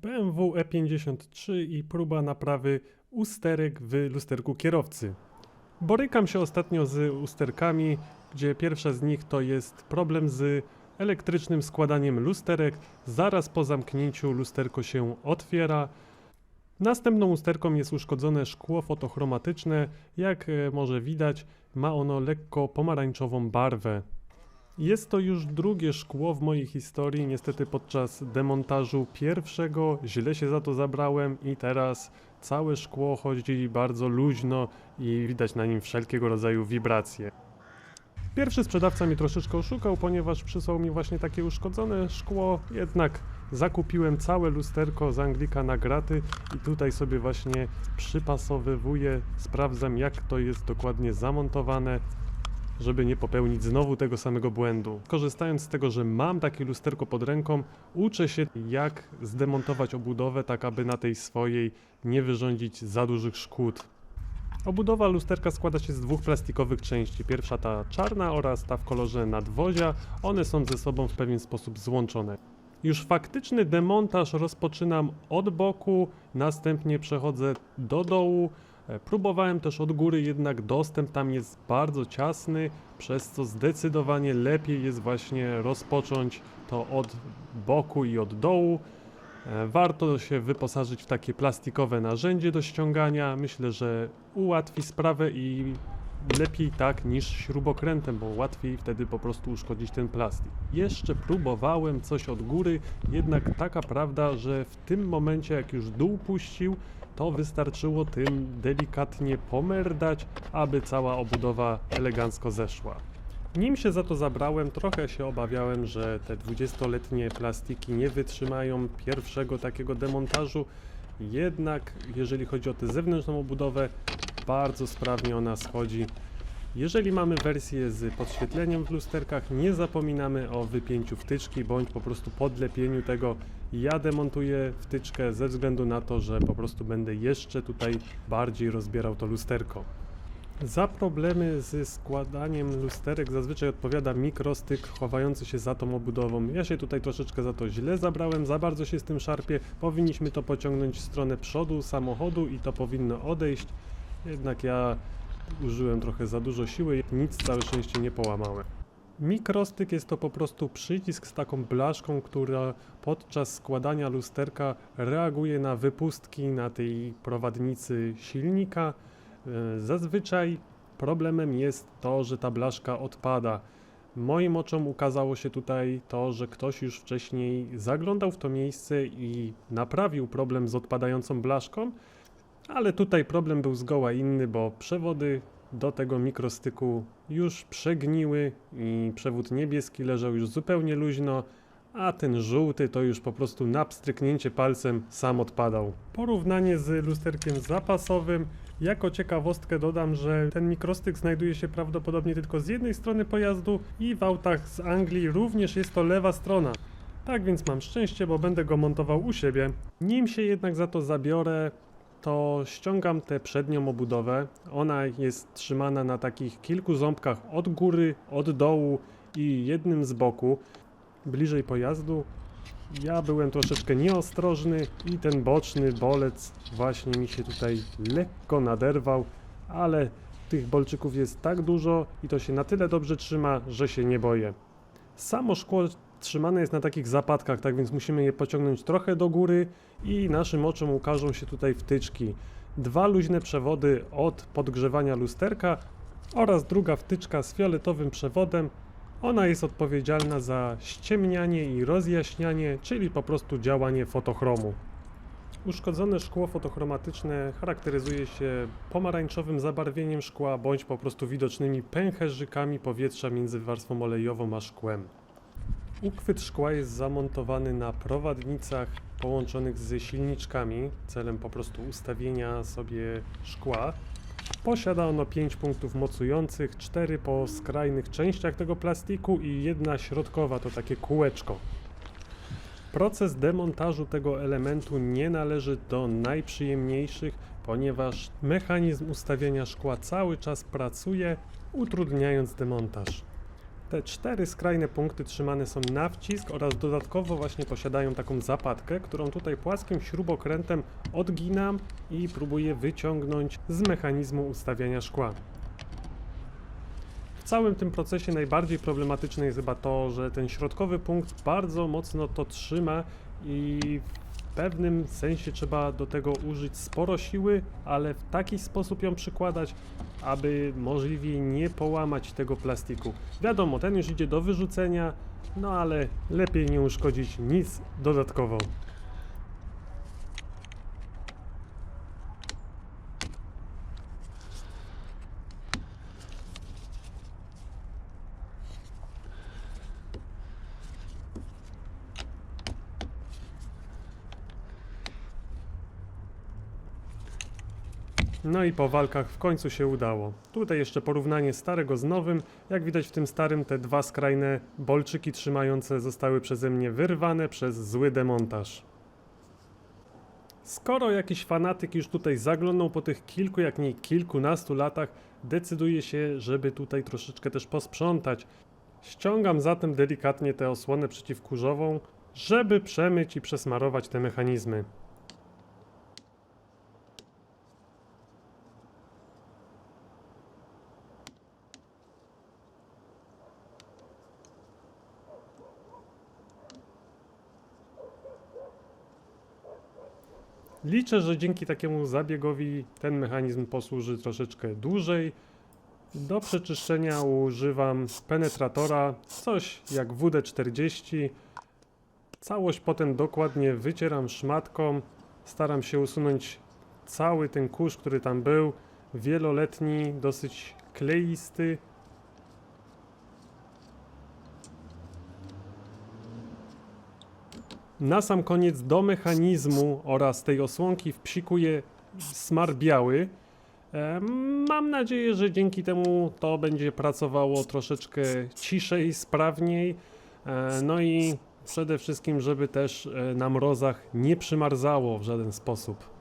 BMW E53 i próba naprawy usterek w lusterku kierowcy. Borykam się ostatnio z usterkami, gdzie pierwsza z nich to jest problem z elektrycznym składaniem lusterek. Zaraz po zamknięciu lusterko się otwiera. Następną usterką jest uszkodzone szkło fotochromatyczne. Jak może widać, ma ono lekko pomarańczową barwę. Jest to już drugie szkło w mojej historii. Niestety podczas demontażu pierwszego źle się za to zabrałem i teraz całe szkło chodzi bardzo luźno i widać na nim wszelkiego rodzaju wibracje. Pierwszy sprzedawca mnie troszeczkę oszukał, ponieważ przysłał mi właśnie takie uszkodzone szkło, jednak zakupiłem całe lusterko z Anglika na graty i tutaj sobie właśnie przypasowywuję, sprawdzam jak to jest dokładnie zamontowane, żeby nie popełnić znowu tego samego błędu. Korzystając z tego, że mam takie lusterko pod ręką, uczę się jak zdemontować obudowę, tak aby na tej swojej nie wyrządzić za dużych szkód. Obudowa lusterka składa się z dwóch plastikowych części. Pierwsza ta czarna oraz ta w kolorze nadwozia. One są ze sobą w pewien sposób złączone. Już faktyczny demontaż rozpoczynam od boku, następnie przechodzę do dołu. Próbowałem też od góry, jednak dostęp tam jest bardzo ciasny, przez co zdecydowanie lepiej jest właśnie rozpocząć to od boku i od dołu. Warto się wyposażyć w takie plastikowe narzędzie do ściągania. Myślę, że ułatwi sprawę i lepiej tak niż śrubokrętem, bo łatwiej wtedy po prostu uszkodzić ten plastik. Jeszcze próbowałem coś od góry, jednak taka prawda, że w tym momencie jak już dół puścił, to wystarczyło tym delikatnie pomerdać, aby cała obudowa elegancko zeszła. Nim się za to zabrałem, trochę się obawiałem, że te 20-letnie plastiki nie wytrzymają pierwszego takiego demontażu, jednak jeżeli chodzi o tę zewnętrzną obudowę, bardzo sprawnie ona schodzi. Jeżeli mamy wersję z podświetleniem w lusterkach, nie zapominamy o wypięciu wtyczki bądź po prostu podlepieniu tego. Ja demontuję wtyczkę ze względu na to, że po prostu będę jeszcze tutaj bardziej rozbierał to lusterko. Za problemy ze składaniem lusterek zazwyczaj odpowiada mikrostyk chowający się za tą obudową. Ja się tutaj troszeczkę za to źle zabrałem, za bardzo się z tym szarpię. Powinniśmy to pociągnąć w stronę przodu samochodu i to powinno odejść. Jednak ja użyłem trochę za dużo siły, nic całe szczęście nie połamałem. Mikrostyk jest to po prostu przycisk z taką blaszką, która podczas składania lusterka reaguje na wypustki na tej prowadnicy silnika. Zazwyczaj problemem jest to, że ta blaszka odpada. Moim oczom ukazało się tutaj to, że ktoś już wcześniej zaglądał w to miejsce i naprawił problem z odpadającą blaszką, ale tutaj problem był zgoła inny, bo przewody do tego mikrostyku już przegniły i przewód niebieski leżał już zupełnie luźno, a ten żółty to już po prostu na pstryknięcie palcem sam odpadał. Porównanie z lusterkiem zapasowym. Jako ciekawostkę dodam, że ten mikrostyk znajduje się prawdopodobnie tylko z jednej strony pojazdu i w autach z Anglii również jest to lewa strona. Tak więc mam szczęście, bo będę go montował u siebie. Nim się jednak za to zabiorę, to ściągam tę przednią obudowę. Ona jest trzymana na takich kilku ząbkach od góry, od dołu i jednym z boku, bliżej pojazdu. Ja byłem troszeczkę nieostrożny i ten boczny bolec właśnie mi się tutaj lekko naderwał, ale tych bolczyków jest tak dużo i to się na tyle dobrze trzyma, że się nie boję. Samo szkło trzymane jest na takich zapadkach, tak więc musimy je pociągnąć trochę do góry i naszym oczom ukażą się tutaj wtyczki. Dwa luźne przewody od podgrzewania lusterka oraz druga wtyczka z fioletowym przewodem. Ona jest odpowiedzialna za ściemnianie i rozjaśnianie, czyli po prostu działanie fotochromu. Uszkodzone szkło fotochromatyczne charakteryzuje się pomarańczowym zabarwieniem szkła bądź po prostu widocznymi pęcherzykami powietrza między warstwą olejową a szkłem. Uchwyt szkła jest zamontowany na prowadnicach połączonych z silniczkami celem po prostu ustawienia sobie szkła. Posiada ono 5 punktów mocujących, 4 po skrajnych częściach tego plastiku i jedna środkowa, to takie kółeczko. Proces demontażu tego elementu nie należy do najprzyjemniejszych, ponieważ mechanizm ustawiania szkła cały czas pracuje, utrudniając demontaż. Te 4 skrajne punkty trzymane są na wcisk oraz dodatkowo właśnie posiadają taką zapadkę, którą tutaj płaskim śrubokrętem odginam i próbuję wyciągnąć z mechanizmu ustawiania szkła. W całym tym procesie najbardziej problematyczne jest chyba to, że ten środkowy punkt bardzo mocno to trzyma i w pewnym sensie trzeba do tego użyć sporo siły, ale w taki sposób ją przykładać, aby możliwie nie połamać tego plastiku. Wiadomo, ten już idzie do wyrzucenia, no ale lepiej nie uszkodzić nic dodatkowo. No i po walkach w końcu się udało. Tutaj jeszcze porównanie starego z nowym. Jak widać w tym starym te 2 skrajne bolczyki trzymające zostały przeze mnie wyrwane przez zły demontaż. Skoro jakiś fanatyk już tutaj zaglądał po tych kilku, jak nie kilkunastu latach, decyduje się, żeby tutaj troszeczkę też posprzątać. Ściągam zatem delikatnie tę osłonę przeciwkurzową, żeby przemyć i przesmarować te mechanizmy. Liczę, że dzięki takiemu zabiegowi ten mechanizm posłuży troszeczkę dłużej. Do przeczyszczenia używam penetratora, coś jak WD-40. Całość potem dokładnie wycieram szmatką. Staram się usunąć cały ten kurz, który tam był. Wieloletni, dosyć kleisty. Na sam koniec do mechanizmu oraz tej osłonki wpsikuję smar biały. Mam nadzieję, że dzięki temu to będzie pracowało troszeczkę ciszej, sprawniej. No i przede wszystkim, żeby też na mrozach nie przymarzało w żaden sposób.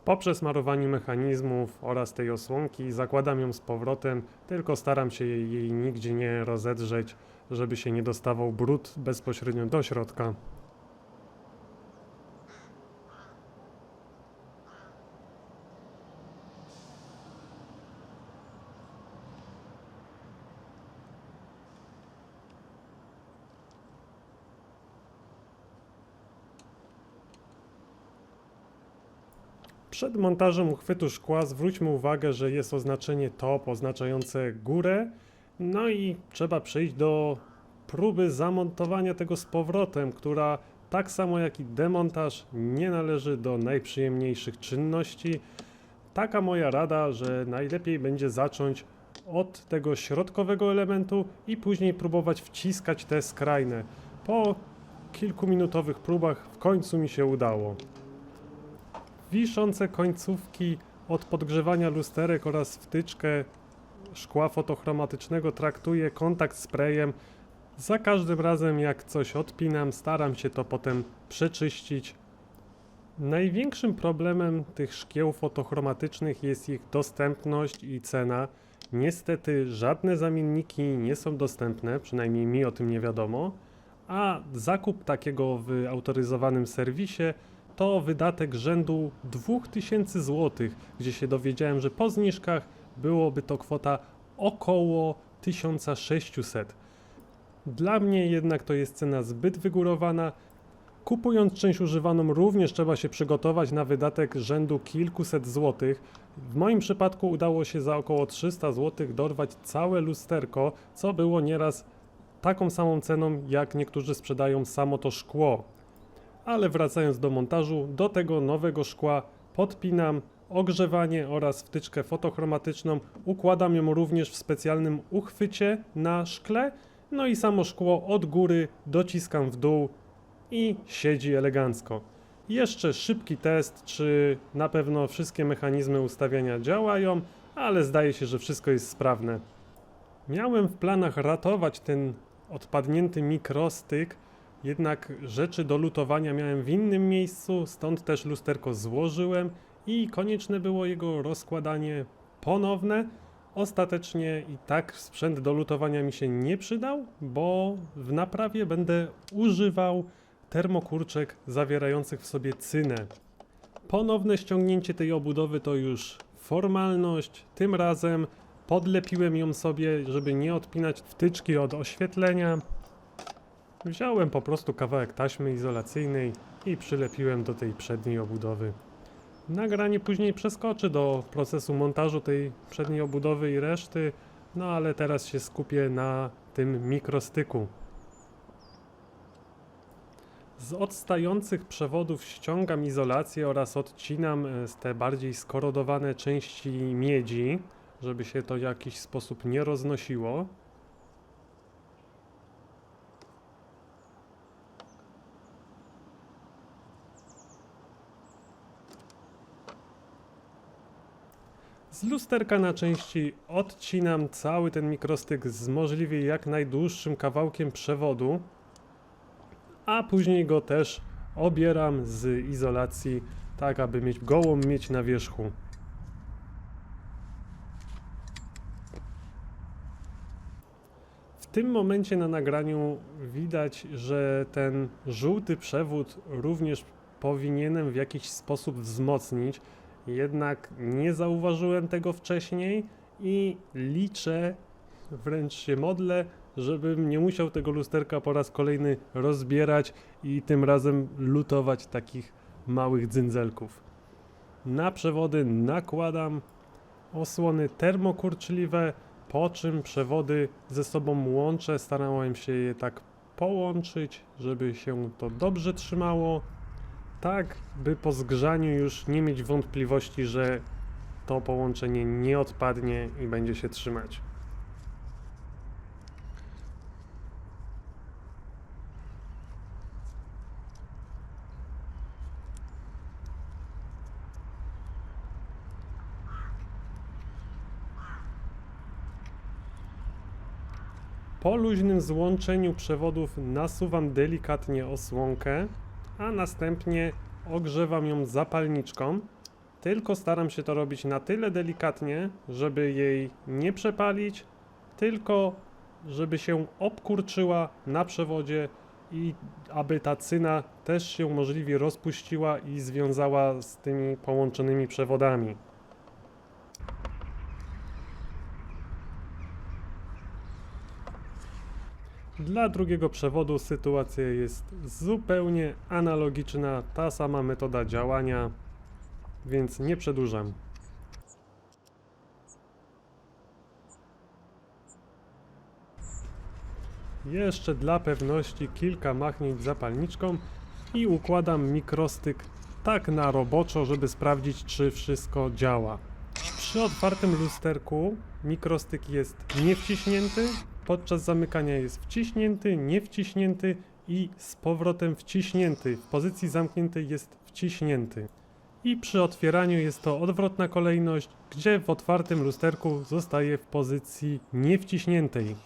Po przesmarowaniu mechanizmów oraz tej osłonki zakładam ją z powrotem, tylko staram się jej nigdzie nie rozedrzeć, żeby się nie dostawał brud bezpośrednio do środka. Przed montażem uchwytu szkła zwróćmy uwagę, że jest oznaczenie top oznaczające górę, no i trzeba przejść do próby zamontowania tego z powrotem, która tak samo jak i demontaż nie należy do najprzyjemniejszych czynności. Taka moja rada, że najlepiej będzie zacząć od tego środkowego elementu i później próbować wciskać te skrajne. Po kilkuminutowych próbach w końcu mi się udało. Wiszące końcówki od podgrzewania lusterek oraz wtyczkę szkła fotochromatycznego traktuję kontakt sprayem. Za każdym razem jak coś odpinam, staram się to potem przeczyścić. Największym problemem tych szkieł fotochromatycznych jest ich dostępność i cena. Niestety żadne zamienniki nie są dostępne, przynajmniej mi o tym nie wiadomo, a zakup takiego w autoryzowanym serwisie to wydatek rzędu 2000 zł, gdzie się dowiedziałem, że po zniżkach byłoby to kwota około 1600. Dla mnie jednak to jest cena zbyt wygórowana. Kupując część używaną również trzeba się przygotować na wydatek rzędu kilkuset złotych. W moim przypadku udało się za około 300 zł dorwać całe lusterko, co było nieraz taką samą ceną jak niektórzy sprzedają samo to szkło. Ale wracając do montażu, do tego nowego szkła podpinam ogrzewanie oraz wtyczkę fotochromatyczną, układam ją również w specjalnym uchwycie na szkle, no i samo szkło od góry dociskam w dół i siedzi elegancko. Jeszcze szybki test, czy na pewno wszystkie mechanizmy ustawiania działają, ale zdaje się, że wszystko jest sprawne. Miałem w planach ratować ten odpadnięty mikrostyk jednak rzeczy do lutowania miałem w innym miejscu, stąd też lusterko złożyłem i konieczne było jego rozkładanie ponowne. Ostatecznie i tak sprzęt do lutowania mi się nie przydał, bo w naprawie będę używał termokurczek zawierających w sobie cynę. Ponowne ściągnięcie tej obudowy to już formalność. Tym razem podlepiłem ją sobie, żeby nie odpinać wtyczki od oświetlenia. Wziąłem po prostu kawałek taśmy izolacyjnej i przylepiłem do tej przedniej obudowy. Nagranie później przeskoczy do procesu montażu tej przedniej obudowy i reszty, no ale teraz się skupię na tym mikrostyku. Z odstających przewodów ściągam izolację oraz odcinam te bardziej skorodowane części miedzi, żeby się to w jakiś sposób nie roznosiło. Z lusterka na części odcinam cały ten mikrostyk z możliwie jak najdłuższym kawałkiem przewodu, a później go też obieram z izolacji, tak aby mieć gołą miedź na wierzchu. W tym momencie na nagraniu widać, że ten żółty przewód również powinienem w jakiś sposób wzmocnić, jednak nie zauważyłem tego wcześniej i liczę, wręcz się modlę, żebym nie musiał tego lusterka po raz kolejny rozbierać i tym razem lutować takich małych dzyndzelków. Na przewody nakładam osłony termokurczliwe, po czym przewody ze sobą łączę. Starałem się je tak połączyć, żeby się to dobrze trzymało, tak by po zgrzaniu już nie mieć wątpliwości, że to połączenie nie odpadnie i będzie się trzymać. Po luźnym złączeniu przewodów nasuwam delikatnie osłonkę, a następnie ogrzewam ją zapalniczką. Tylko staram się to robić na tyle delikatnie, żeby jej nie przepalić, tylko żeby się obkurczyła na przewodzie i aby ta cyna też się możliwie rozpuściła i związała z tymi połączonymi przewodami. Dla drugiego przewodu sytuacja jest zupełnie analogiczna, ta sama metoda działania, więc nie przedłużam. Jeszcze dla pewności kilka machnięć zapalniczką i układam mikrostyk tak na roboczo, żeby sprawdzić, czy wszystko działa. Przy otwartym lusterku mikrostyk jest niewciśnięty, podczas zamykania jest wciśnięty, niewciśnięty i z powrotem wciśnięty. W pozycji zamkniętej jest wciśnięty. I przy otwieraniu jest to odwrotna kolejność, gdzie w otwartym lusterku zostaje w pozycji niewciśniętej.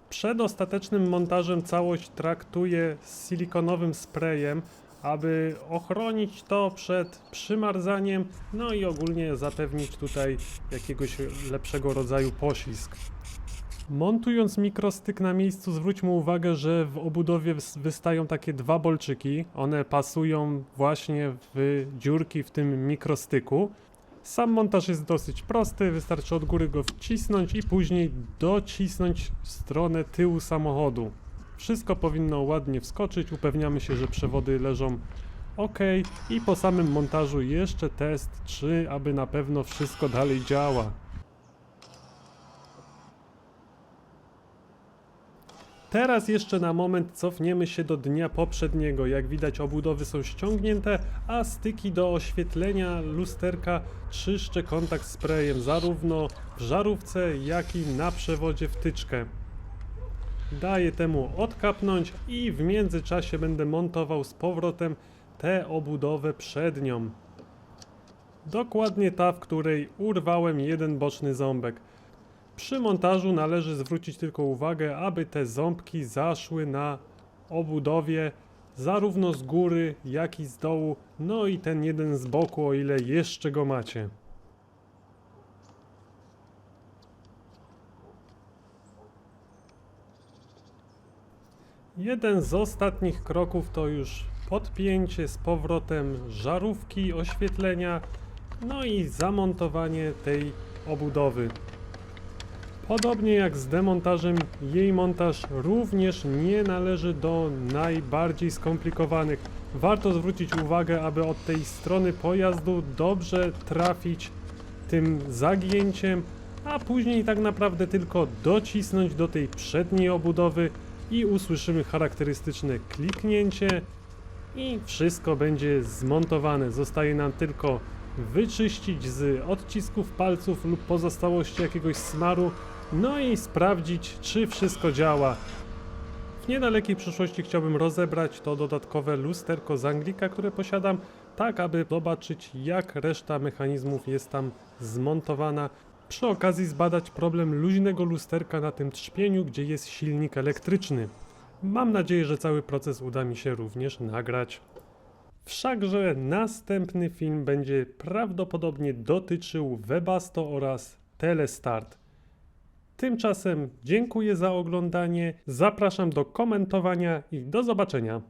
Przed ostatecznym montażem całość traktuję z silikonowym sprayem, aby ochronić to przed przymarzaniem, no i ogólnie zapewnić tutaj jakiegoś lepszego rodzaju poślizg. Montując mikrostyk na miejscu, zwróćmy uwagę, że w obudowie wystają takie dwa bolczyki. One pasują właśnie w dziurki w tym mikrostyku. Sam montaż jest dosyć prosty, wystarczy od góry go wcisnąć i później docisnąć w stronę tyłu samochodu. Wszystko powinno ładnie wskoczyć, upewniamy się, że przewody leżą ok i po samym montażu jeszcze test, czy aby na pewno wszystko dalej działa. Teraz jeszcze na moment cofniemy się do dnia poprzedniego. Jak widać, obudowy są ściągnięte, a styki do oświetlenia lusterka czyszczę kontakt sprayem zarówno w żarówce, jak i na przewodzie wtyczkę. Daję temu odkapnąć i w międzyczasie będę montował z powrotem tę obudowę przednią. Dokładnie ta, w której urwałem jeden boczny ząbek. Przy montażu należy zwrócić tylko uwagę, aby te ząbki zaszły na obudowie, zarówno z góry, jak i z dołu, no i ten jeden z boku, o ile jeszcze go macie. Jeden z ostatnich kroków to już podpięcie z powrotem żarówki oświetlenia, no i zamontowanie tej obudowy. Podobnie jak z demontażem, jej montaż również nie należy do najbardziej skomplikowanych. Warto zwrócić uwagę, aby od tej strony pojazdu dobrze trafić tym zagięciem, a później tak naprawdę tylko docisnąć do tej przedniej obudowy i usłyszymy charakterystyczne kliknięcie i wszystko będzie zmontowane. Zostaje nam tylko wyczyścić z odcisków palców lub pozostałości jakiegoś smaru, no i sprawdzić, czy wszystko działa. W niedalekiej przyszłości chciałbym rozebrać to dodatkowe lusterko z Anglika, które posiadam, tak aby zobaczyć, jak reszta mechanizmów jest tam zmontowana. Przy okazji zbadać problem luźnego lusterka na tym trzpieniu, gdzie jest silnik elektryczny. Mam nadzieję, że cały proces uda mi się również nagrać. Wszakże następny film będzie prawdopodobnie dotyczył Webasto oraz Telestart. Tymczasem dziękuję za oglądanie, zapraszam do komentowania i do zobaczenia.